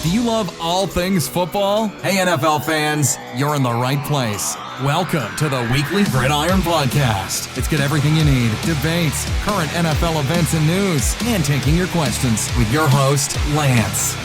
Do you love all things football? Hey, NFL fans, you're in the right place. Welcome to the Weekly Gridiron Podcast. It's got everything you need: debates, current NFL events and news, and taking your questions with your host, Lance.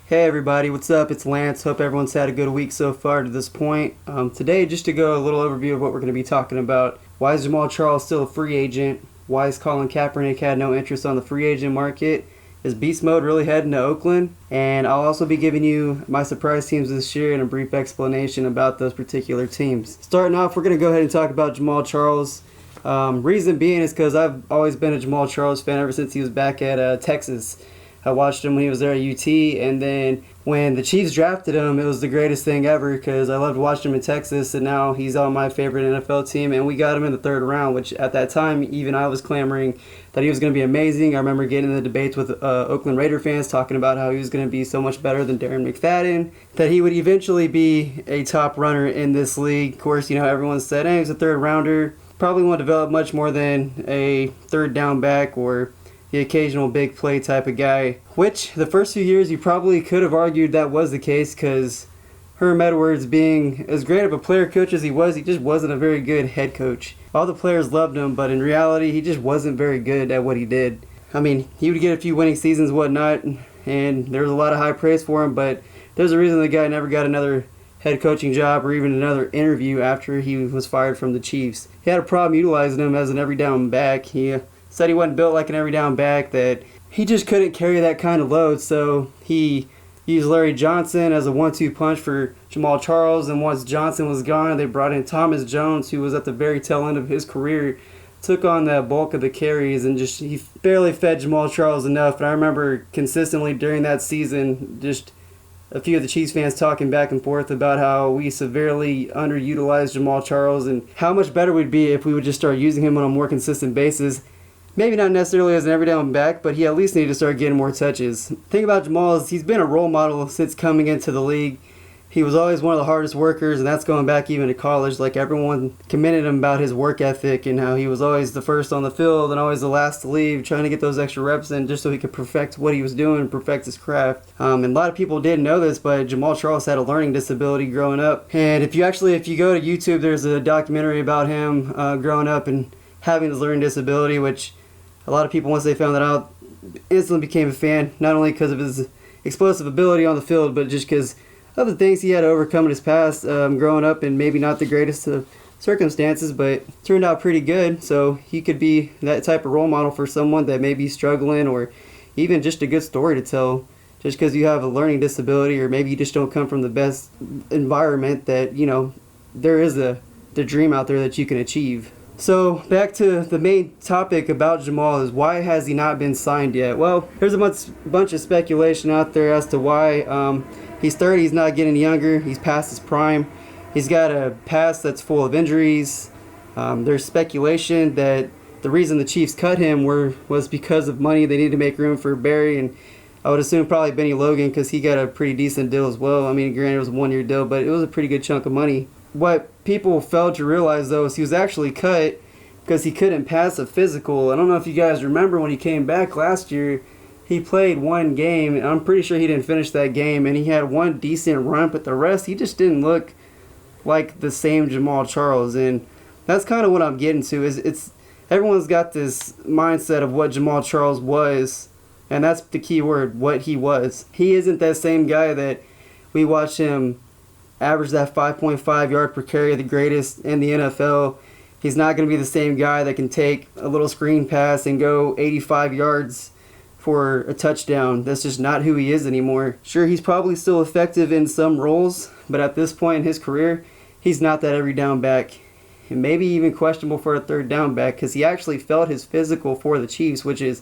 Hey everybody, what's up? It's Lance. Hope everyone's had a good week so far to this point. Today, just to go a little overview of what we're going to be talking about. Why is Jamaal Charles still a free agent? Why is Colin Kapernick had no interest on the free agent market? Is beast mode really heading to Oakland? And I'll also be giving you my surprise teams this year and a brief explanation about those particular teams. Starting off, we're going to go ahead and talk about Jamaal Charles. Reason being is because I've always been a Jamaal Charles fan ever since he was back at Texas. I watched him when he was there at UT, and then when the Chiefs drafted him, it was the greatest thing ever because I loved watching him in Texas, and now he's on my favorite NFL team, and we got him in the third round, which at that time, even I was clamoring that he was going to be amazing. I remember getting in the debates with Oakland Raider fans talking about how he was going to be so much better than Darren McFadden, that he would eventually be a top runner in this league. Of course, everyone said, hey, he's a third rounder, probably won't develop much more than a third down back or the occasional big play type of guy, which the first few years you probably could have argued that was the case because Herm Edwards, being as great of a player coach as he just wasn't a very good head coach. All the players loved him, but in reality he just wasn't very good at what he did. I mean, he would get a few winning seasons, whatnot, and there was a lot of high praise for him, but there's a reason the guy never got another head coaching job or even another interview after he was fired from the Chiefs. He had a problem utilizing him as an every down back. He said he wasn't built like an every down back, that he just couldn't carry that kind of load, so he used Larry Johnson as a 1-2 punch for Jamaal Charles, and once Johnson was gone, they brought in Thomas Jones, who was at the very tail end of his career, took on that bulk of the carries, and just he barely fed Jamaal Charles enough. And I remember consistently during that season, just a few of the Chiefs fans talking back and forth about how we severely underutilized Jamaal Charles and how much better we'd be if we would just start using him on a more consistent basis. Maybe not necessarily as an every down back, but he at least needed to start getting more touches. The thing about Jamaal is he's been a role model since coming into the league. He was always one of the hardest workers, and that's going back even to college. Like, everyone commended him about his work ethic and how he was always the first on the field and always the last to leave, trying to get those extra reps in just so he could perfect what he was doing and perfect his craft. And a lot of people didn't know this, but Jamaal Charles had a learning disability growing up. And if you go to YouTube, there's a documentary about him growing up and having this learning disability, which a lot of people, once they found that out, instantly became a fan, not only because of his explosive ability on the field, but just because of the things he had to overcome in his past growing up in maybe not the greatest of circumstances, but turned out pretty good. So he could be that type of role model for someone that may be struggling, or even just a good story to tell. Just because you have a learning disability, or maybe you just don't come from the best environment, that, there is the dream out there that you can achieve. So back to the main topic about Jamaal is why has he not been signed yet? Well, there's a bunch of speculation out there as to why. He's 30, he's not getting younger, he's past his prime. He's got a past that's full of injuries. There's speculation that the reason the Chiefs cut him was because of money. They needed to make room for Barry, and I would assume probably Benny Logan, because he got a pretty decent deal as well. I mean, granted it was a 1-year deal, but it was a pretty good chunk of money. What people failed to realize, though, is he was actually cut because he couldn't pass a physical. I don't know if you guys remember when he came back last year, he played one game, and I'm pretty sure he didn't finish that game, and he had one decent run, but the rest, he just didn't look like the same Jamaal Charles. And that's kind of what I'm getting to, is it's everyone's got this mindset of what Jamaal Charles was, and that's the key word, what he was. He isn't that same guy that we watch him average that 5.5 yard per carry, the greatest in the NFL. He's not going to be the same guy that can take a little screen pass and go 85 yards for a touchdown. That's just not who he is anymore. Sure, he's probably still effective in some roles, but at this point in his career, he's not that every down back. And maybe even questionable for a third down back, because he actually felt his physical for the Chiefs, which is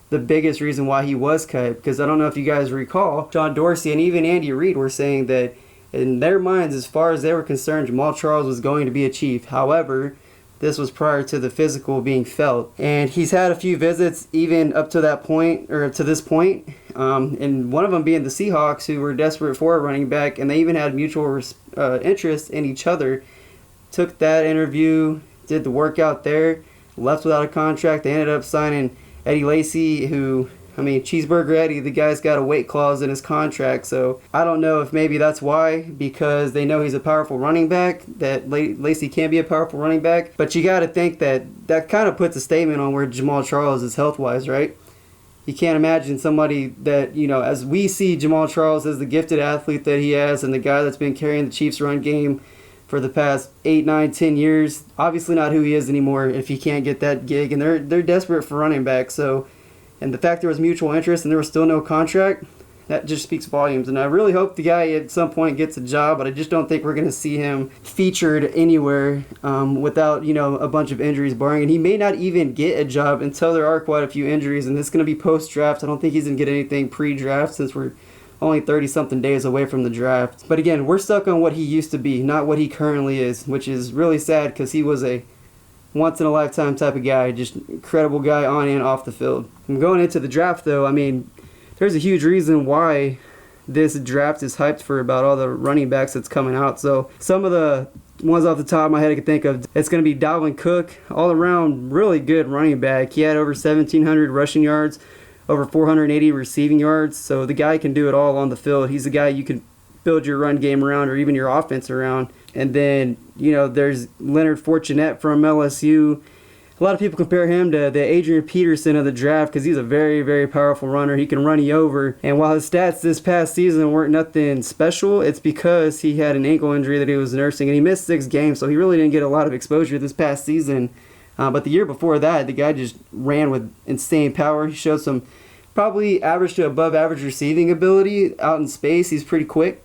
the biggest reason why he was cut. Because I don't know if you guys recall, John Dorsey and even Andy Reid were saying that in their minds, as far as they were concerned, Jamaal Charles was going to be a Chief. However, this was prior to the physical being felt. And he's had a few visits even up to that point, or to this point. And one of them being the Seahawks, who were desperate for a running back, and they even had mutual interest in each other. Took that interview, did the workout there. left without a contract. They ended up signing Eddie Lacy, who, Cheeseburger Eddie, the guy's got a weight clause in his contract. So I don't know if maybe that's why, because they know he's a powerful running back, that Lacy can be a powerful running back. But you got to think that kind of puts a statement on where Jamaal Charles is health-wise, right? You can't imagine somebody that, as we see Jamaal Charles as the gifted athlete that he has and the guy that's been carrying the Chiefs run game for the past 8, 9, 10 years, obviously not who he is anymore if he can't get that gig. And they're desperate for running back. So, and the fact there was mutual interest and there was still no contract, that just speaks volumes. And I really hope the guy at some point gets a job, but I just don't think we're going to see him featured anywhere without, a bunch of injuries barring. And he may not even get a job until there are quite a few injuries, and it's going to be post-draft. I don't think he's going to get anything pre-draft since we're only 30-something days away from the draft. But again, we're stuck on what he used to be, not what he currently is, which is really sad because he was a once-in-a-lifetime type of guy, just incredible guy on and off the field. And going into the draft, though, there's a huge reason why this draft is hyped for about all the running backs that's coming out. So some of the ones off the top of my head I can think of, it's going to be Dalvin Cook, all around really good running back. He had over 1,700 rushing yards, over 480 receiving yards. So the guy can do it all on the field. He's a guy you can build your run game around or even your offense around. And then, there's Leonard Fournette from LSU. A lot of people compare him to the Adrian Peterson of the draft because he's a very, very powerful runner. He can run you over. And while his stats this past season weren't nothing special, it's because he had an ankle injury that he was nursing, and he missed 6 games, so he really didn't get a lot of exposure this past season. But the year before that, the guy just ran with insane power. He showed some probably average to above average receiving ability out in space. He's pretty quick.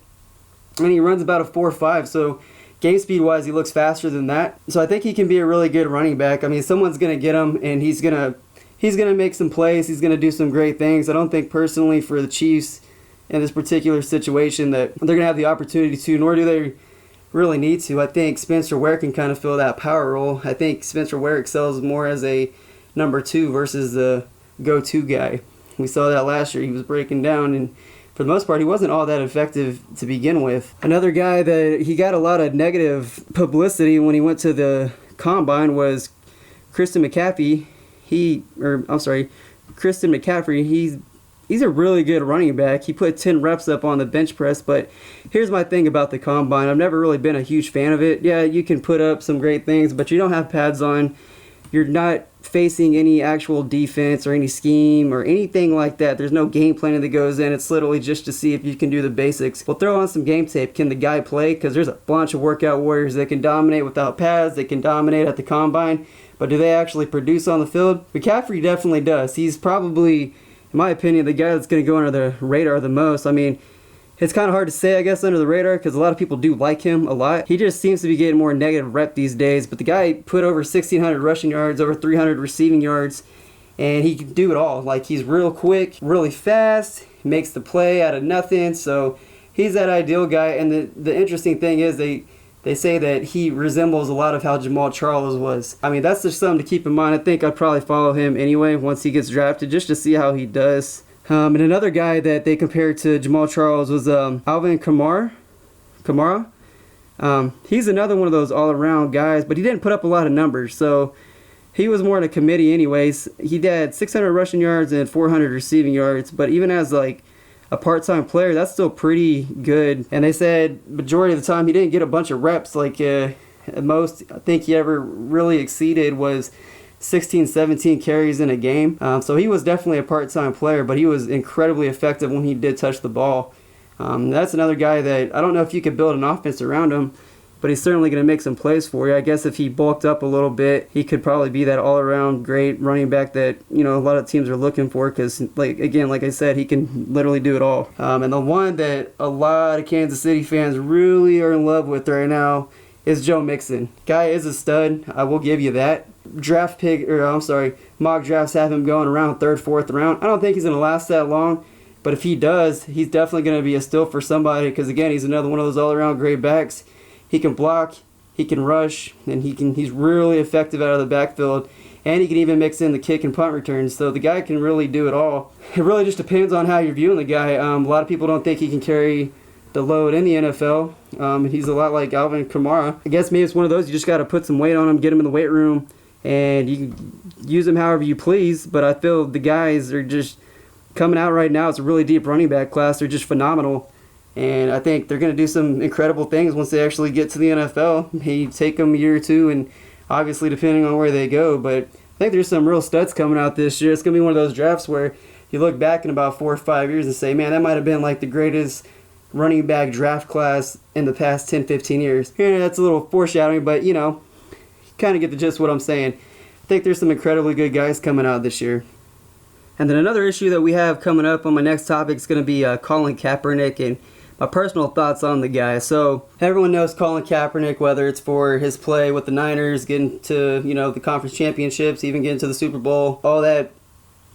And he runs about a 4.5, so game speed wise, he looks faster than that. So I think he can be a really good running back. Someone's gonna get him, and he's gonna make some plays. He's gonna do some great things. I don't think personally for the Chiefs in this particular situation that they're gonna have the opportunity to, nor do they really need to. I think Spencer Ware can kind of fill that power role. I think Spencer Ware excels more as a number 2 versus the go-to guy. We saw that last year. He was breaking down, and for the most part, he wasn't all that effective to begin with. Another guy that he got a lot of negative publicity when he went to the combine was Christian McCaffrey. Christian McCaffrey. He's a really good running back. He put 10 reps up on the bench press, but here's my thing about the combine. I've never really been a huge fan of it. Yeah, you can put up some great things, but you don't have pads on. You're not facing any actual defense or any scheme or anything like that. There's no game planning that goes in. It's literally just to see if you can do the basics. We'll throw on some game tape. Can the guy play? Because there's a bunch of workout warriors that can dominate without pads. They can dominate at the combine. But do they actually produce on the field? McCaffrey definitely does. He's probably, in my opinion, the guy that's going to go under the radar the most. It's kind of hard to say, I guess, under the radar because a lot of people do like him a lot. He just seems to be getting more negative rep these days. But the guy put over 1,600 rushing yards, over 300 receiving yards, and he can do it all. He's real quick, really fast, makes the play out of nothing. So he's that ideal guy. And the interesting thing is they say that he resembles a lot of how Jamaal Charles was. That's just something to keep in mind. I think I'd probably follow him anyway once he gets drafted just to see how he does. And another guy that they compared to Jamaal Charles was Alvin Kamara. He's another one of those all-around guys, but he didn't put up a lot of numbers, so he was more in a committee anyways. He had 600 rushing yards and 400 receiving yards, but even as a part-time player, that's still pretty good. And they said majority of the time he didn't get a bunch of reps. At most I think he ever really exceeded was 16, 17 carries in a game. So he was definitely a part-time player, but he was incredibly effective when he did touch the ball. That's another guy that I don't know if you could build an offense around him, but he's certainly going to make some plays for you. I guess if he bulked up a little bit, he could probably be that all-around great running back that, a lot of teams are looking for because, like I said, he can literally do it all. And the one that a lot of Kansas City fans really are in love with right now is Joe Mixon. Guy is a stud. I will give you that. Mock drafts have him going around 3rd, 4th round. I don't think he's going to last that long, but if he does, he's definitely going to be a steal for somebody because, again, he's another one of those all-around great backs. He can block, he can rush, and he's really effective out of the backfield, and he can even mix in the kick and punt returns, so the guy can really do it all. It really just depends on how you're viewing the guy. A lot of people don't think he can carry the load in the NFL. He's a lot like Alvin Kamara. I guess maybe it's one of those you just got to put some weight on him, get him in the weight room, and you can use him however you please, but I feel the guys are just coming out right now. It's a really deep running back class. They're just phenomenal, and I think they're going to do some incredible things once they actually get to the NFL. Maybe take them a year or two, and obviously depending on where they go, but I think there's some real studs coming out this year. It's going to be one of those drafts where you look back in about 4 or 5 years and say, man, that might have been like the greatest running back draft class in the past 10, 15 years. Yeah, that's a little foreshadowing, but you kind of get the gist of what I'm saying. I think there's some incredibly good guys coming out this year. And then another issue that we have coming up on my next topic is going to be Colin Kaepernick and my personal thoughts on the guy. So everyone knows Colin Kaepernick, whether it's for his play with the Niners, getting to the conference championships, even getting to the Super Bowl, all that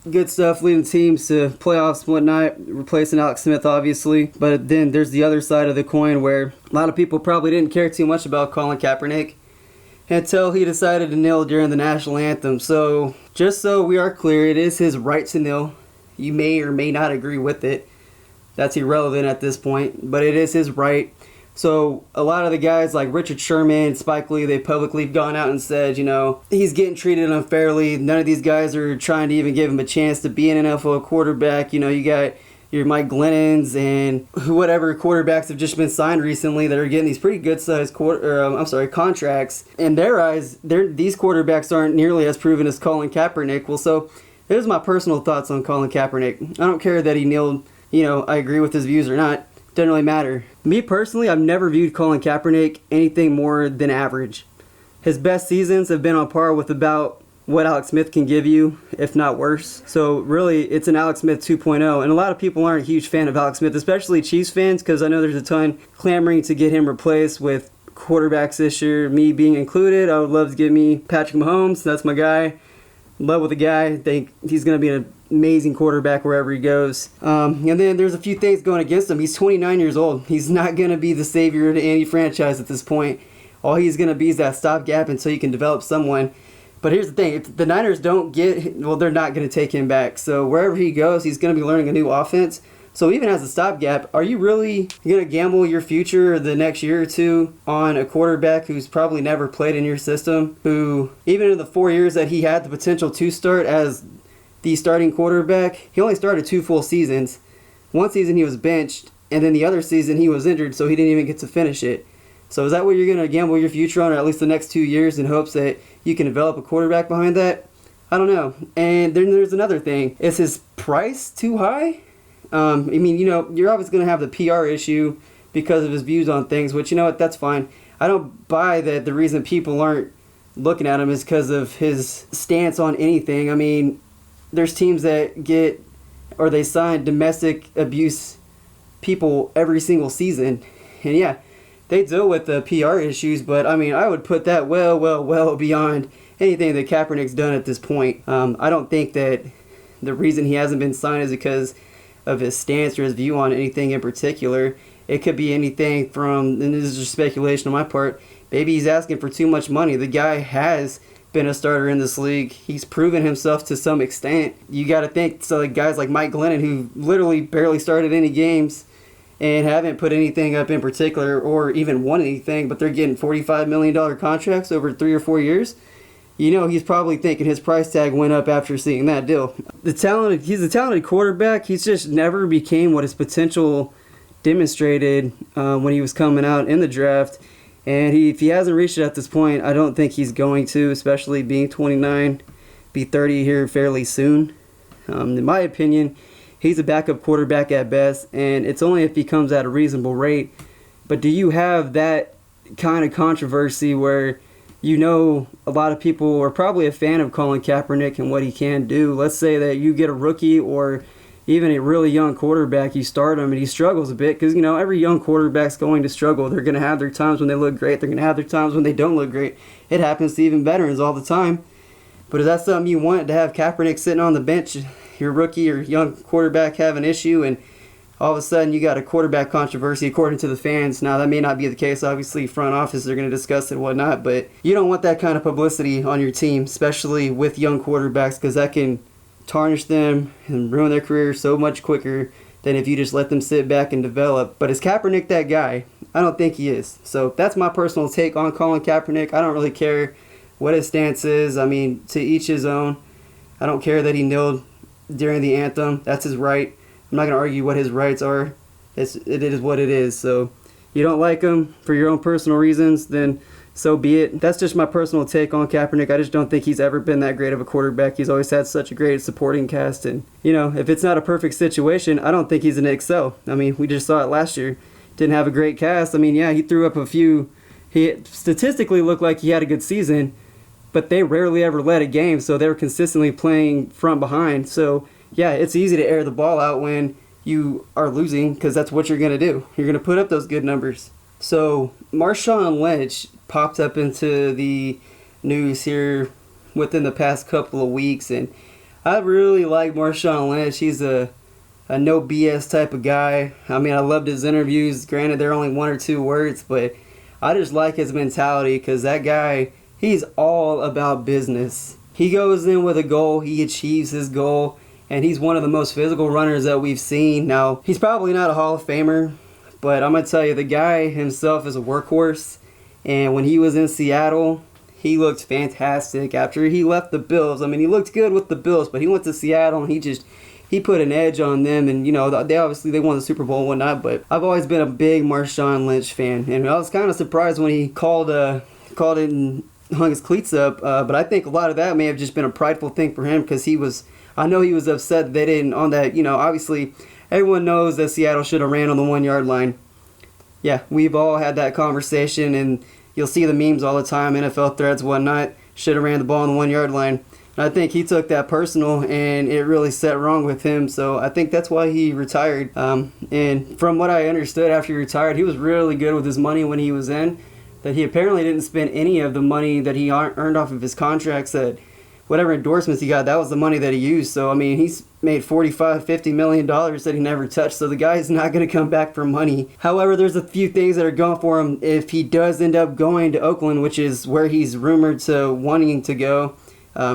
good stuff, leading teams to playoffs and whatnot, replacing Alex Smith, obviously. But then there's the other side of the coin where a lot of people probably didn't care too much about Colin Kaepernick until he decided to kneel during the national anthem. So just so we are clear, it is his right to kneel. You may or may not agree with it. That's irrelevant at this point, but it is his right. So a lot of the guys like Richard Sherman, Spike Lee, they publicly have gone out and said, he's getting treated unfairly. None of these guys are trying to even give him a chance to be an NFL quarterback. You got your Mike Glennons and whatever quarterbacks have just been signed recently that are getting these pretty good sized contracts. In their eyes, these quarterbacks aren't nearly as proven as Colin Kaepernick. Well, so there's my personal thoughts on Colin Kaepernick. I don't care that he kneeled, I agree with his views or not. Doesn't really matter. Me personally, I've never viewed Colin Kaepernick anything more than average. His best seasons have been on par with about what Alex Smith can give you, if not worse. So really, it's an Alex Smith 2.0. And a lot of people aren't a huge fan of Alex Smith, especially Chiefs fans, because I know there's a ton clamoring to get him replaced with quarterbacks this year, me being included. I would love to get me Patrick Mahomes. That's my guy. In love with the guy. I think he's going to be an amazing quarterback wherever he goes. And then there's a few things going against him. He's 29 years old. He's not going to be the savior to any franchise at this point. All he's going to be is that stopgap until you can develop someone. But here's the thing. If the Niners don't they're not going to take him back. So wherever he goes, he's going to be learning a new offense. So even as a stopgap, are you really going to gamble your future the next year or two on a quarterback who's probably never played in your system, who even in the 4 years that he had the potential to start as the starting quarterback, he only started 2 full seasons. One season he was benched, and then the other season he was injured, so he didn't even get to finish it. So is that what you're going to gamble your future on, or at least the next 2 years, in hopes that you can develop a quarterback behind that? I don't know. And then there's another thing. Is his price too high? You're always going to have the PR issue because of his views on things, which, that's fine. I don't buy that the reason people aren't looking at him is because of his stance on anything. There's teams that they sign domestic abuse people every single season. And yeah, they deal with the PR issues, but I would put that well beyond anything that Kaepernick's done at this point. I don't think that the reason he hasn't been signed is because of his stance or his view on anything in particular. It could be anything from, and this is just speculation on my part, maybe he's asking for too much money. The guy has been a starter in this league. He's proven himself to some extent. You got to think, so like guys like Mike Glennon, who literally barely started any games and haven't put anything up in particular or even won anything, but they're getting $45 million contracts over 3 or 4 years. He's probably thinking his price tag went up after seeing that deal. He's a talented quarterback. He's just never became what his potential demonstrated when he was coming out in the draft. And if he hasn't reached it at this point, I don't think he's going to, especially being 29, be 30 here fairly soon. In my opinion, he's a backup quarterback at best, and it's only if he comes at a reasonable rate. But do you have that kind of controversy where a lot of people are probably a fan of Colin Kaepernick and what he can do? Let's say that you get a rookie or even a really young quarterback, you start him and he struggles a bit because, every young quarterback's going to struggle. They're going to have their times when they look great. They're going to have their times when they don't look great. It happens to even veterans all the time. But is that something you want, to have Kaepernick sitting on the bench, your rookie or young quarterback have an issue, and all of a sudden you got a quarterback controversy according to the fans? Now, that may not be the case. Obviously, front office, they're going to discuss it and whatnot, but you don't want that kind of publicity on your team, especially with young quarterbacks, because that can tarnish them and ruin their career so much quicker than if you just let them sit back and develop. But is Kaepernick that guy? I don't think he is. So that's my personal take on Colin Kaepernick. I don't really care what his stance is. I mean, to each his own. I don't care that he kneeled during the anthem. That's his right. I'm not going to argue what his rights are. It is what it is. So you don't like him for your own personal reasons, then so be it. That's just my personal take on Kaepernick. I just don't think he's ever been that great of a quarterback. He's always had such a great supporting cast. And, if it's not a perfect situation, I don't think he's an excel. I mean, we just saw it last year. Didn't have a great cast. I mean, yeah, he threw up a few. He statistically looked like he had a good season, but they rarely ever led a game, so they were consistently playing from behind. So, yeah, it's easy to air the ball out when you are losing because that's what you're going to do. You're going to put up those good numbers. So, Marshawn Lynch popped up into the news here within the past couple of weeks, and I really like Marshawn Lynch. He's a no BS type of guy. I mean, I loved his interviews. Granted, they're only 1 or 2 words, but I just like his mentality because that guy, he's all about business. He goes in with a goal, he achieves his goal, and he's one of the most physical runners that we've seen. Now, he's probably not a Hall of Famer, but I'm going to tell you, the guy himself is a workhorse. And when he was in Seattle, he looked fantastic. After he left the Bills, I mean, he looked good with the Bills, but he went to Seattle and he put an edge on them. And, they won the Super Bowl and whatnot. But I've always been a big Marshawn Lynch fan. And I was kind of surprised when he called it and hung his cleats up. But I think a lot of that may have just been a prideful thing for him because I know he was upset that they didn't on that. Obviously, everyone knows that Seattle should have ran on the 1-yard line. Yeah, we've all had that conversation, and you'll see the memes all the time, NFL threads, whatnot. Should have ran the ball on the 1-yard line. And I think he took that personal, and it really set wrong with him. So I think that's why he retired. And from what I understood after he retired, he was really good with his money when he was in. That he apparently didn't spend any of the money that he earned off of his contracts. That whatever endorsements he got, that was the money that he used. So, I mean, he's made $45-50 million that he never touched. So the guy's not going to come back for money. However, there's a few things that are going for him if he does end up going to Oakland, which is where he's rumored to wanting to go.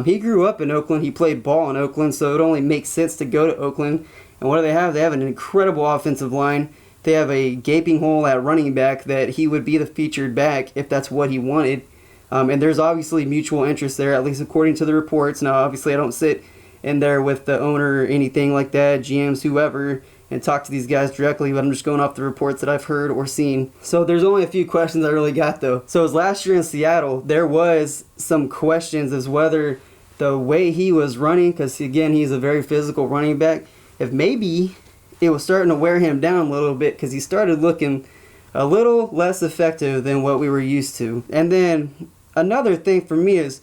He grew up in Oakland. He played ball in Oakland, so it only makes sense to go to Oakland. And what do they have? They have an incredible offensive line. They have a gaping hole at running back that he would be the featured back if that's what he wanted. And there's obviously mutual interest there, at least according to the reports. Now, obviously, I don't sit in there with the owner or anything like that, GMs, whoever, and talk to these guys directly, but I'm just going off the reports that I've heard or seen. So there's only a few questions I really got, though. So it was last year in Seattle, there was some questions as whether the way he was running, because, again, he's a very physical running back, if maybe it was starting to wear him down a little bit because he started looking a little less effective than what we were used to. And then another thing for me is,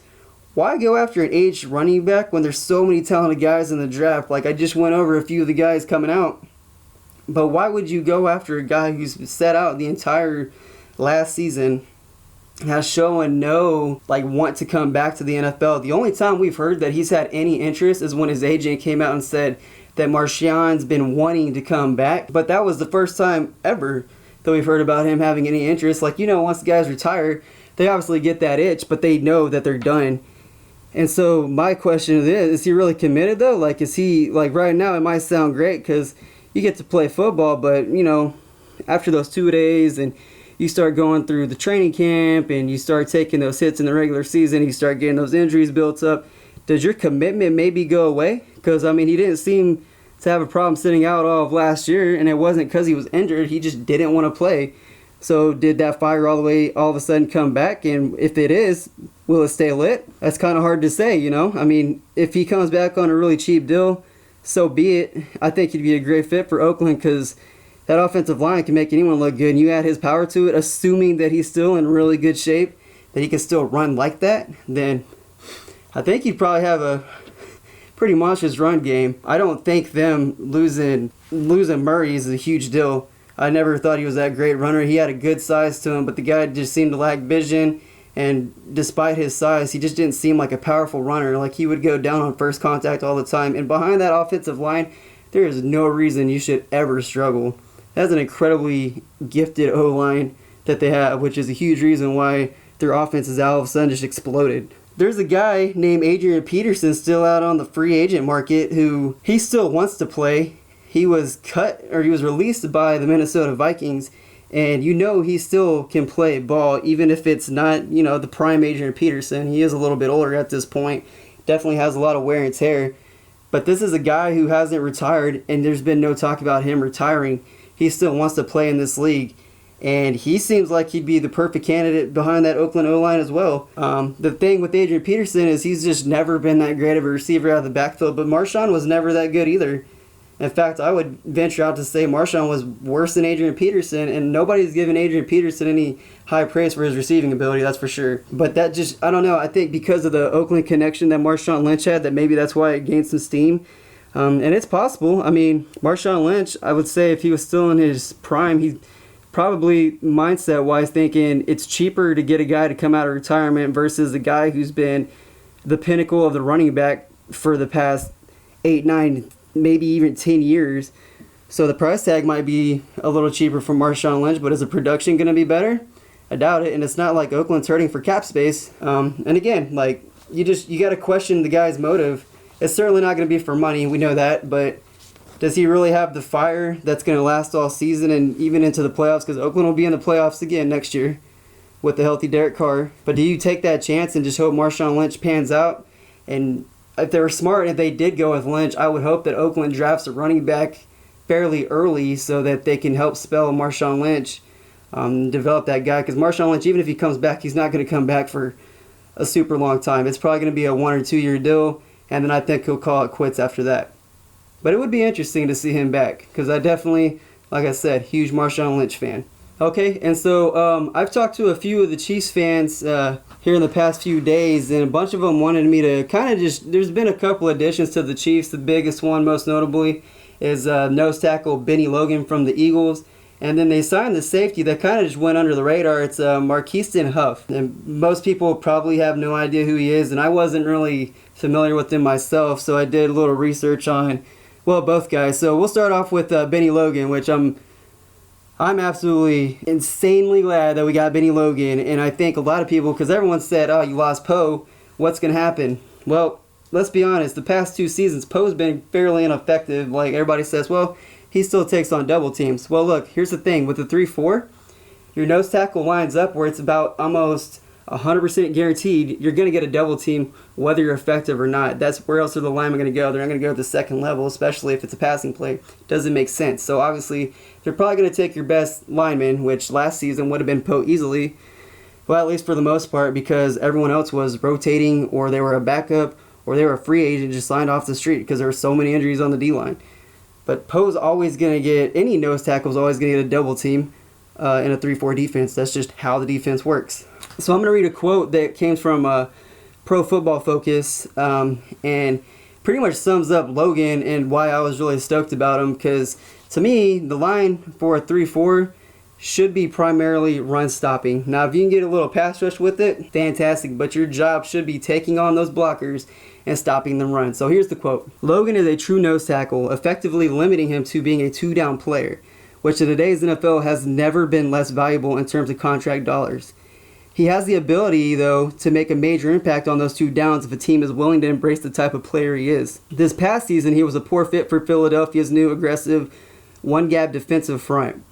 why go after an aged running back when there's so many talented guys in the draft? Like, I just went over a few of the guys coming out. But why would you go after a guy who's set out the entire last season, has shown no, want to come back to the NFL? The only time we've heard that he's had any interest is when his agent came out and said that Marshann's been wanting to come back. But that was the first time ever that we've heard about him having any interest. Once the guys retire, they obviously get that itch, but they know that they're done. And so my question is he really committed, though? Is he, right now it might sound great because you get to play football, but, after those 2 days and you start going through the training camp and you start taking those hits in the regular season, you start getting those injuries built up, does your commitment maybe go away? Because, he didn't seem to have a problem sitting out all of last year, and it wasn't because he was injured. He just didn't want to play. So did that fire all of a sudden come back? And if it is, will it stay lit? That's kind of hard to say, if he comes back on a really cheap deal, so be it. I think he'd be a great fit for Oakland because that offensive line can make anyone look good. And you add his power to it, assuming that he's still in really good shape, that he can still run like that, then I think he'd probably have a pretty monstrous run game. I don't think them losing Murray is a huge deal. I never thought he was that great runner. He had a good size to him, but the guy just seemed to lack vision. And despite his size, he just didn't seem like a powerful runner. He would go down on first contact all the time. And behind that offensive line, there is no reason you should ever struggle. That's an incredibly gifted O-line that they have, which is a huge reason why their offense is all of a sudden just exploded. There's a guy named Adrian Peterson still out on the free agent market who he still wants to play. He was released by the Minnesota Vikings, And he still can play ball, even if it's not, the prime Adrian Peterson. He is a little bit older at this point. Definitely has a lot of wear and tear. But this is a guy who hasn't retired, and there's been no talk about him retiring. He still wants to play in this league. And he seems like he'd be the perfect candidate behind that Oakland O-line as well. The thing with Adrian Peterson is he's just never been that great of a receiver out of the backfield, but Marshawn was never that good either. In fact, I would venture out to say Marshawn was worse than Adrian Peterson, and nobody's given Adrian Peterson any high praise for his receiving ability, that's for sure. But that just, I don't know, I think because of the Oakland connection that Marshawn Lynch had, that maybe that's why it gained some steam. And it's possible. I mean, Marshawn Lynch, I would say if he was still in his prime, he probably mindset-wise thinking it's cheaper to get a guy to come out of retirement versus a guy who's been the pinnacle of the running back for the past 8, 9, maybe even 10 years. So the price tag might be a little cheaper for Marshawn Lynch, but is the production going to be better? I doubt it, and it's not like Oakland's hurting for cap space. And again, like you got to question the guy's motive. It's certainly not going to be for money, we know that, but does he really have the fire that's going to last all season and even into the playoffs? Because Oakland will be in the playoffs again next year with the healthy Derek Carr. But do you take that chance and just hope Marshawn Lynch pans out? And if they were smart, if they did go with Lynch, I would hope that Oakland drafts a running back fairly early so that they can help spell Marshawn Lynch, develop that guy. Because Marshawn Lynch, even if he comes back, he's not going to come back for a super long time. It's probably going to be a 1 or 2 year deal, and then I think he'll call it quits after that. But it would be interesting to see him back because I definitely, like I said, huge Marshawn Lynch fan. Okay, and so I've talked to a few of the Chiefs fans here in the past few days, and a bunch of them wanted me to kind of just, there's been a couple additions to the Chiefs. The biggest one, most notably, is nose tackle Benny Logan from the Eagles. And then they signed the safety that kind of just went under the radar. It's Marqueston Huff. And most people probably have no idea who he is, and I wasn't really familiar with him myself, so I did a little research on, well, both guys. So we'll start off with Benny Logan, which I'm absolutely insanely glad that we got Benny Logan. And I think a lot of people, because everyone said, oh, you lost Poe, what's going to happen? Well, let's be honest. The past 2 seasons, Poe's been fairly ineffective. Like everybody says, well, he still takes on double teams. Well, look, here's the thing. With the 3-4, your nose tackle lines up where it's about almost 100% guaranteed you're going to get a double team whether you're effective or not. That's where else are the linemen going to go? They're not going to go to the second level, especially if it's a passing play. Doesn't make sense. So obviously, they're probably going to take your best lineman, which last season would have been Poe easily. Well, at least for the most part, because everyone else was rotating or they were a backup or they were a free agent just signed off the street because there were so many injuries on the D-line. But Poe's always going to get, any nose tackle's always going to get a double team in a 3-4 defense. That's just how the defense works. So I'm going to read a quote that came from Pro Football Focus and pretty much sums up Logan and why I was really stoked about him. Because to me, the line for a 3-4 should be primarily run stopping. Now, if you can get a little pass rush with it, fantastic. But your job should be taking on those blockers and stopping them run. So here's the quote. Logan is a true nose tackle, effectively limiting him to being a 2-down player, which in today's NFL has never been less valuable in terms of contract dollars. He has the ability, though, to make a major impact on those 2 downs if a team is willing to embrace the type of player he is. This past season, he was a poor fit for Philadelphia's new aggressive one-gap defensive front.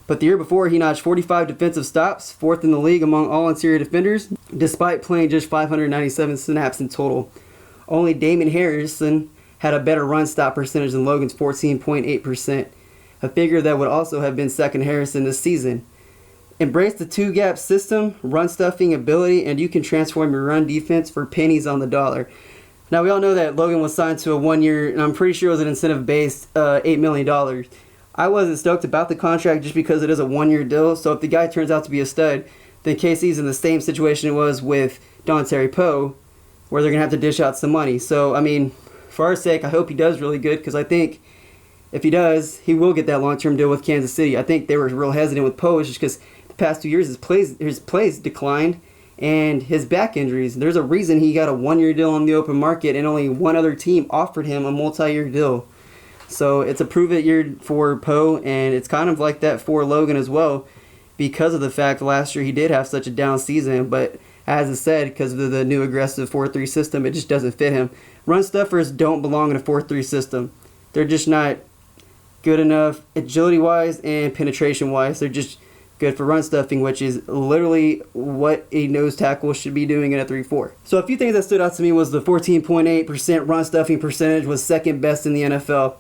But the year before, he notched 45 defensive stops, 4th in the league among all interior defenders, despite playing just 597 snaps in total. Only Damon Harrison had a better run stop percentage than Logan's 14.8%, a figure that would also have been second Harrison this season. Embrace the 2-gap system, run stuffing ability, and you can transform your run defense for pennies on the dollar. Now, we all know that Logan was signed to a 1-year, and I'm pretty sure it was an incentive-based $8 million. I wasn't stoked about the contract just because it is a 1-year deal, so if the guy turns out to be a stud, then KC's in the same situation it was with Dontari Poe, where they're going to have to dish out some money. So, I mean, for our sake, I hope he does really good, because I think if he does, he will get that long-term deal with Kansas City. I think they were real hesitant with Poe just because the past 2 years his plays declined and his back injuries. There's a reason he got a 1-year deal on the open market and only one other team offered him a multi-year deal. So it's a prove-it year for Poe, and it's kind of like that for Logan as well because of the fact last year he did have such a down season, but as I said, because of the new aggressive 4-3 system, it just doesn't fit him. Run stuffers don't belong in a 4-3 system. They're just not good enough agility-wise and penetration-wise. They're just good for run stuffing, which is literally what a nose tackle should be doing in a 3-4. So a few things that stood out to me was the 14.8% run stuffing percentage was second best in the NFL.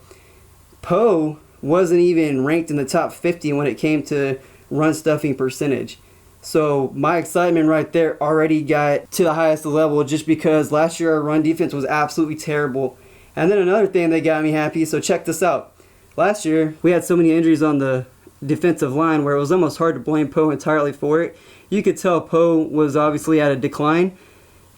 Poe wasn't even ranked in the top 50 when it came to run stuffing percentage. So my excitement right there already got to the highest level just because last year our run defense was absolutely terrible. And then another thing that got me happy, so check this out. Last year, we had so many injuries on the defensive line where it was almost hard to blame Poe entirely for it. You could tell Poe was obviously at a decline,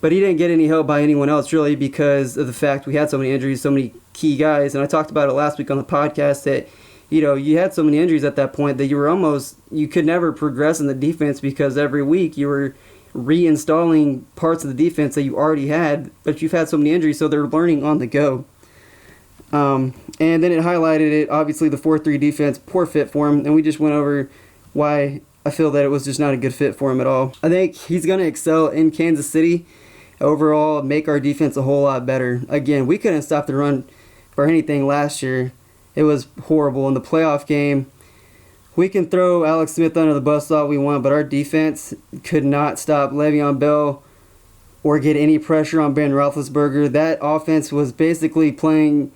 but he didn't get any help by anyone else really because of the fact we had so many injuries, so many key guys. And I talked about it last week on the podcast that you had so many injuries at that point that you could never progress in the defense because every week you were reinstalling parts of the defense that you already had, but you've had so many injuries, so they're learning on the go. And then it highlighted it, obviously the 4-3 defense, poor fit for him, and we just went over why I feel that it was just not a good fit for him at all. I think he's going to excel in Kansas City, overall make our defense a whole lot better. Again, we couldn't stop the run for anything last year. It was horrible in the playoff game. We can throw Alex Smith under the bus all we want, but our defense could not stop Le'Veon Bell or get any pressure on Ben Roethlisberger. That offense was basically playing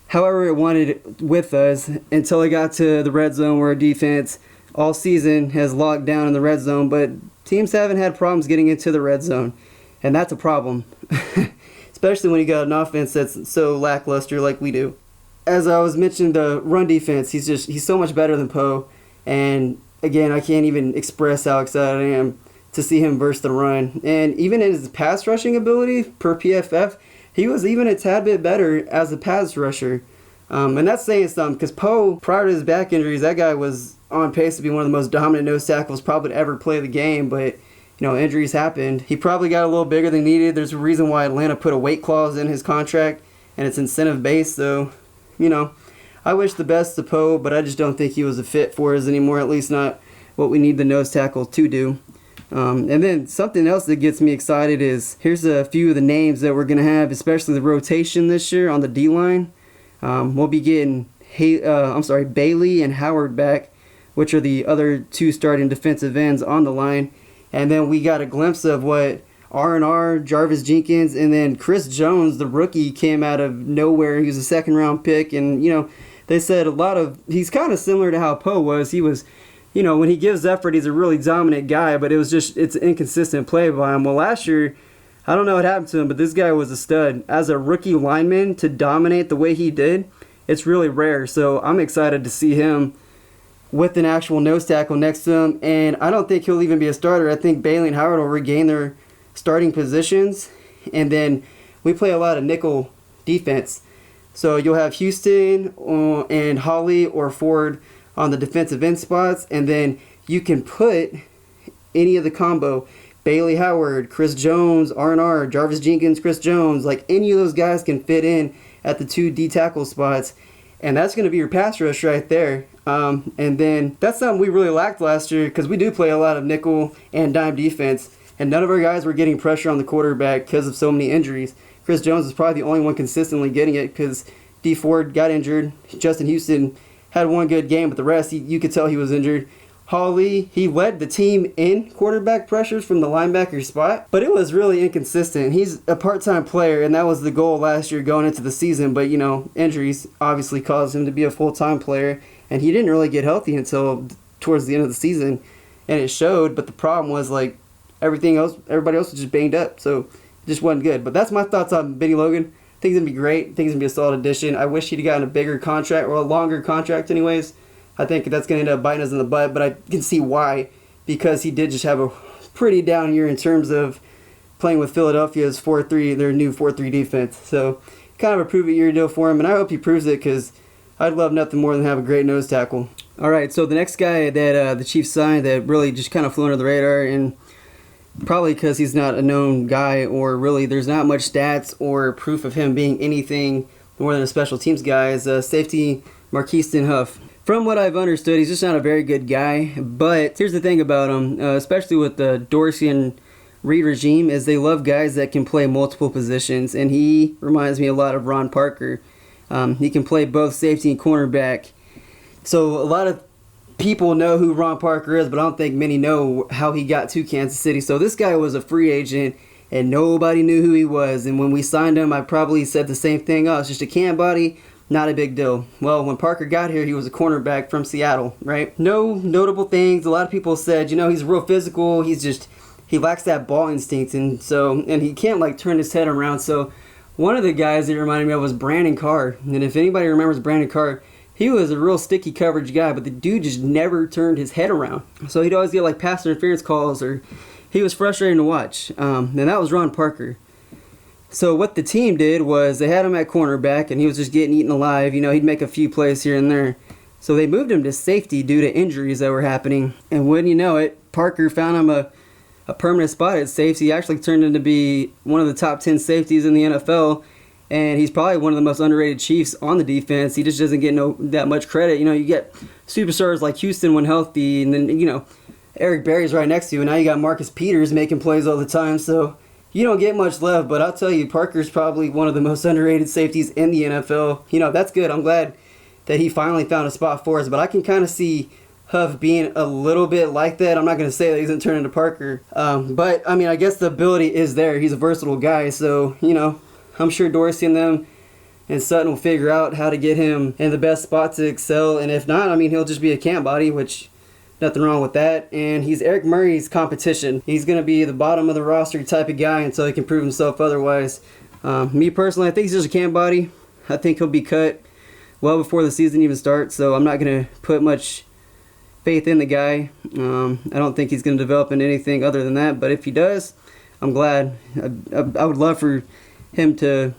however it wanted with us until it got to the red zone where our defense all season has locked down in the red zone, but teams haven't had problems getting into the red zone, and that's a problem, especially when you got an offense that's so lackluster like we do. As I was mentioning, the run defense, he's so much better than Poe. And again, I can't even express how excited I am to see him versus the run. And even in his pass rushing ability per PFF, he was even a tad bit better as a pass rusher. And that's saying something because Poe, prior to his back injuries, that guy was on pace to be one of the most dominant nose tackles probably to ever play the game. But injuries happened. He probably got a little bigger than needed. There's a reason why Atlanta put a weight clause in his contract, and it's incentive based. So I wish the best to Poe, but I just don't think he was a fit for us anymore, at least not what we need the nose tackle to do. And then something else that gets me excited is, here's a few of the names that we're going to have, especially the rotation this year on the D-line. We'll be getting Bailey and Howard back, which are the other two starting defensive ends on the line. And then we got a glimpse of what R&R, Jarvis Jenkins, and then Chris Jones, the rookie, came out of nowhere. He was a second-round pick, and, they said he's kind of similar to how Poe was. He was, when he gives effort, he's a really dominant guy, but it's an inconsistent play by him. Well, last year, I don't know what happened to him, but this guy was a stud. As a rookie lineman, to dominate the way he did, it's really rare. So I'm excited to see him with an actual nose tackle next to him, and I don't think he'll even be a starter. I think Bailey and Howard will regain their starting positions, and then we play a lot of nickel defense. So you'll have Houston and Holly or Ford on the defensive end spots, and then you can put any of the combo, Bailey Howard, Chris Jones, R&R, Jarvis Jenkins, Chris Jones, like any of those guys can fit in at the 2 D tackle spots, and that's going to be your pass rush right there. And then that's something we really lacked last year because we do play a lot of nickel and dime defense, and none of our guys were getting pressure on the quarterback because of so many injuries. Chris Jones is probably the only one consistently getting it because D. Ford got injured. Justin Houston had one good game, but the rest, you could tell he was injured. Hawley, he led the team in quarterback pressures from the linebacker spot, but it was really inconsistent. He's a part-time player, and that was the goal last year going into the season, but, injuries obviously caused him to be a full-time player, and he didn't really get healthy until towards the end of the season, and it showed, but the problem was, everybody else was just banged up, so it just wasn't good. But that's my thoughts on Benny Logan. I think he's going to be great. I think he's going to be a solid addition. I wish he'd gotten a bigger contract, or a longer contract anyways. I think that's going to end up biting us in the butt, but I can see why, because he did just have a pretty down year in terms of playing with Philadelphia's 4-3, their new 4-3 defense. So kind of a prove-it-year deal for him, and I hope he proves it because I'd love nothing more than have a great nose tackle. All right, so the next guy that the Chiefs signed that really just kind of flew under the radar, and probably because he's not a known guy, or really there's not much stats or proof of him being anything more than a special teams guy, is safety Marquise Huff. From what I've understood, he's just not a very good guy, but here's the thing about him, especially with the Dorsey and Reed regime, is they love guys that can play multiple positions, and he reminds me a lot of Ron Parker. He can play both safety and cornerback. So a lot of people know who Ron Parker is, but I don't think many know how he got to Kansas City. So this guy was a free agent, and nobody knew who he was. And when we signed him, I probably said the same thing. Oh, it's just a can body, not a big deal. Well, when Parker got here, he was a cornerback from Seattle, right? No notable things. A lot of people said, he's real physical. He lacks that ball instinct, and he can't like turn his head around. So one of the guys that reminded me of was Brandon Carr. And if anybody remembers Brandon Carr, he was a real sticky coverage guy, but the dude just never turned his head around. So he'd always get like pass interference calls, or he was frustrating to watch. And that was Ron Parker. So what the team did was they had him at cornerback, and he was just getting eaten alive. He'd make a few plays here and there. So they moved him to safety due to injuries that were happening. And wouldn't you know it, Parker found him a permanent spot at safety. He actually turned into be one of the top 10 safeties in the NFL. And he's probably one of the most underrated Chiefs on the defense. He just doesn't get that much credit. You get superstars like Houston when healthy, and then, Eric Berry's right next to you, and now you got Marcus Peters making plays all the time. So you don't get much love, but I'll tell you, Parker's probably one of the most underrated safeties in the NFL. That's good. I'm glad that he finally found a spot for us, but I can kind of see Huff being a little bit like that. I'm not going to say that he's going to turn into Parker, but, I guess the ability is there. He's a versatile guy, so, I'm sure Dorsey and them and Sutton will figure out how to get him in the best spot to excel. And if not, he'll just be a camp body, which nothing wrong with that. And he's Eric Murray's competition. He's going to be the bottom of the roster type of guy until he can prove himself otherwise. Me personally, I think he's just a camp body. I think he'll be cut well before the season even starts, so I'm not going to put much faith in the guy. I don't think he's going to develop into anything other than that, but if he does, I'm glad. I would love for him to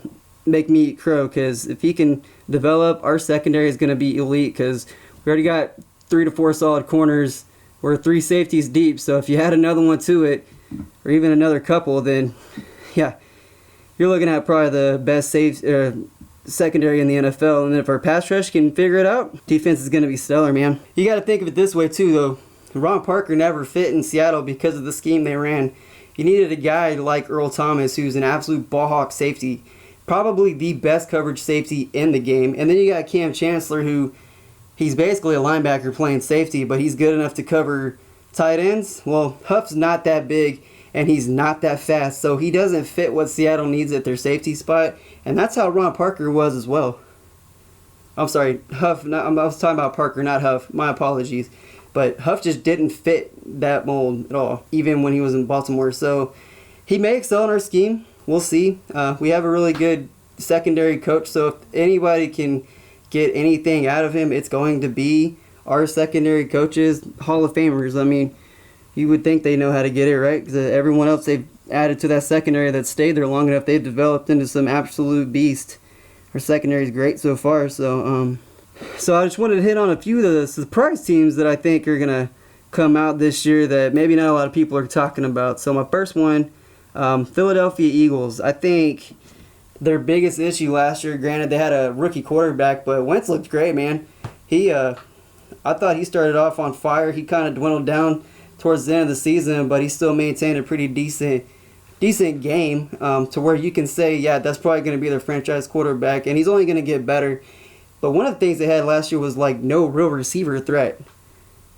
make me eat crow, because if he can develop, our secondary is going to be elite, because we already got 3 to 4 solid corners. We're 3 safeties deep, so if you add another one to it, or even another couple, then yeah, you're looking at probably the best secondary in the NFL. And if our pass rush can figure it out, defense is going to be stellar, man. You got to think of it this way too, though. Ron Parker never fit in Seattle because of the scheme they ran. You needed a guy like Earl Thomas, who's an absolute ball hawk safety, probably the best coverage safety in the game. And then you got Cam Chancellor, who he's basically a linebacker playing safety, but he's good enough to cover tight ends. Well, Huff's not that big, and he's not that fast, so he doesn't fit what Seattle needs at their safety spot. And that's how Ron Parker was as well. I'm sorry, Huff. I was talking about Parker, not Huff. My apologies. But Huff just didn't fit that mold at all, even when he was in Baltimore. So he may excel in our scheme. We'll see. We have a really good secondary coach, so if anybody can get anything out of him, it's going to be our secondary coaches, Hall of Famers. You would think they know how to get it, right? Because everyone else they've added to that secondary that stayed there long enough, they've developed into some absolute beast. Our secondary is great so far, so I just wanted to hit on a few of the surprise teams that I think are going to come out this year that maybe not a lot of people are talking about. So my first one, Philadelphia Eagles. I think their biggest issue last year, granted they had a rookie quarterback, but Wentz looked great, man. I thought he started off on fire. He kind of dwindled down towards the end of the season, but he still maintained a pretty decent game to where you can say, yeah, that's probably going to be their franchise quarterback, and he's only going to get better. But one of the things they had last year was like no real receiver threat.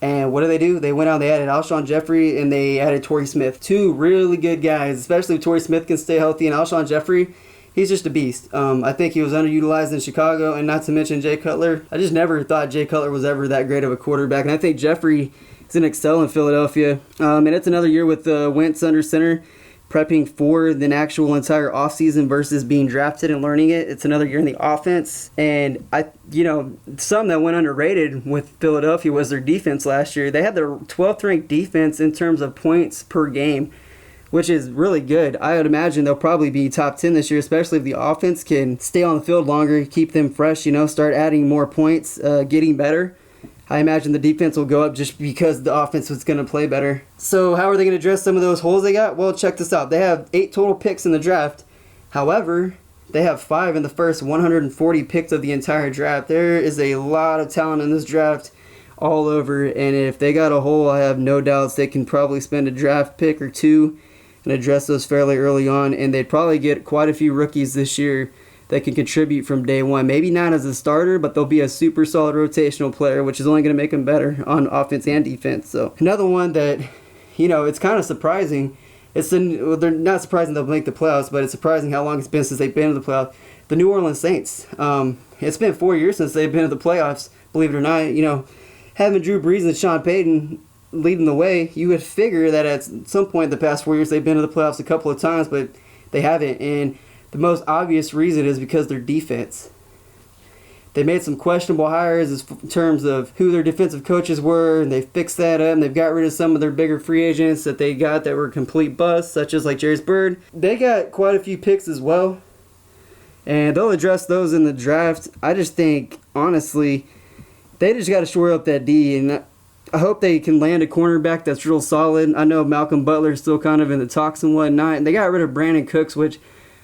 And what do? They went out, they added Alshon Jeffrey, and they added Torrey Smith. 2 really good guys, especially if Torrey Smith can stay healthy. And Alshon Jeffrey, he's just a beast. I think he was underutilized in Chicago, and not to mention Jay Cutler. I just never thought Jay Cutler was ever that great of a quarterback. And I think Jeffrey is going to excel in Philadelphia. And it's another year with Wentz under center, prepping for the actual entire offseason versus being drafted and learning it. It's another year in the offense. And something that went underrated with Philadelphia was their defense last year. They had their 12th ranked defense in terms of points per game, which is really good. I would imagine they'll probably be top 10 this year, especially if the offense can stay on the field longer, keep them fresh, start adding more points, getting better. I imagine the defense will go up just because the offense was going to play better. So how are they going to address some of those holes they got? Well, check this out. They have 8 total picks in the draft. However, they have 5 in the first 140 picks of the entire draft. There is a lot of talent in this draft all over, and if they got a hole, I have no doubts they can probably spend a draft pick or 2 and address those fairly early on, and they'd probably get quite a few rookies this year that can contribute from day one. Maybe not as a starter, but they'll be a super solid rotational player, which is only going to make them better on offense and defense. So another one that, it's kind of surprising. They're not surprising they'll make the playoffs, but it's surprising how long it's been since they've been in the playoffs. The New Orleans Saints. It's been 4 years since they've been in the playoffs, believe it or not. Having Drew Brees and Sean Payton leading the way, you would figure that at some point in the past 4 years they've been to the playoffs a couple of times, but they haven't. And the most obvious reason is because their defense. They made some questionable hires in terms of who their defensive coaches were, and they fixed that up, and they've got rid of some of their bigger free agents that they got that were complete busts, such as like Jairus Byrd. They got quite a few picks as well, and they'll address those in the draft. I just think, honestly, they just got to shore up that D, and I hope they can land a cornerback that's real solid. I know Malcolm Butler's still kind of in the talks and whatnot, and they got rid of Brandon Cooks, which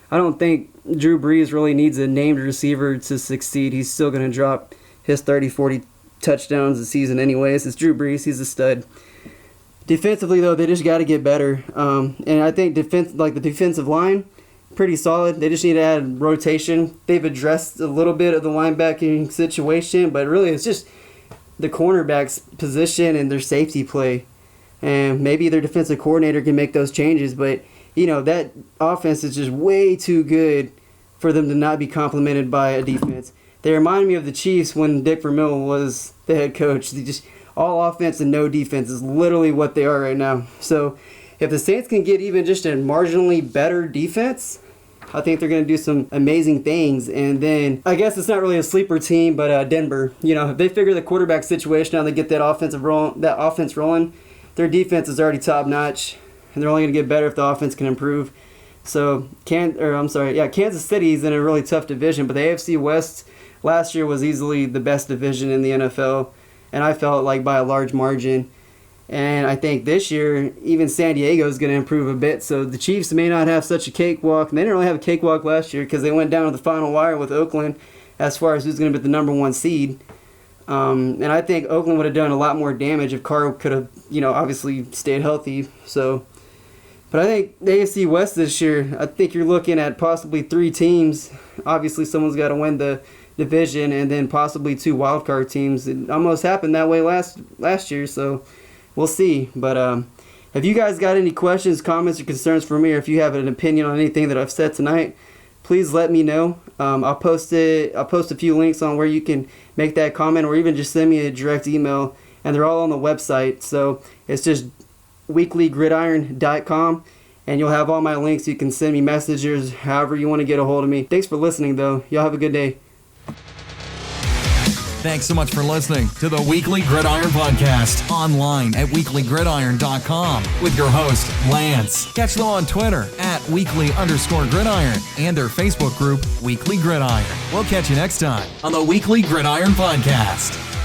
I don't think Drew Brees really needs a named receiver to succeed. He's still going to drop his 30, 40 touchdowns a season anyways. It's Drew Brees. He's a stud. Defensively, though, they just got to get better. And I think the defensive line, pretty solid. They just need to add rotation. They've addressed a little bit of the linebacking situation, but really it's just the cornerback's position and their safety play. And maybe their defensive coordinator can make those changes, but that offense is just way too good for them to not be complemented by a defense. They remind me of the Chiefs when Dick Vermeil was the head coach. They just all offense and no defense is literally what they are right now. So if the Saints can get even just a marginally better defense, I think they're going to do some amazing things. And then I guess it's not really a sleeper team, but Denver. If they figure the quarterback situation out, they get that offense rolling. Their defense is already top notch. And they're only going to get better if the offense can improve. So, Kansas City is in a really tough division, but the AFC West last year was easily the best division in the NFL, and I felt like by a large margin. And I think this year, even San Diego is going to improve a bit, so the Chiefs may not have such a cakewalk. And they didn't really have a cakewalk last year because they went down to the final wire with Oakland as far as who's going to be the number one seed. And I think Oakland would have done a lot more damage if Carr could have, obviously stayed healthy. But I think the AFC West this year, I think you're looking at possibly 3 teams. Obviously, someone's got to win the division, and then possibly 2 wildcard teams. It almost happened that way last year, so we'll see. But if you guys got any questions, comments, or concerns for me, or if you have an opinion on anything that I've said tonight, please let me know. I'll post a few links on where you can make that comment, or even just send me a direct email, and they're all on the website. So it's just weeklygridiron.com, and you'll have all my links. You can send me messages however you want to get a hold of me. Thanks for listening, though. Y'all have a good day. Thanks so much for listening to the Weekly Gridiron Podcast, online at weeklygridiron.com with your host, Lance. Catch them on Twitter at weekly_gridiron and their Facebook group, Weekly Gridiron. We'll catch you next time on the Weekly Gridiron Podcast.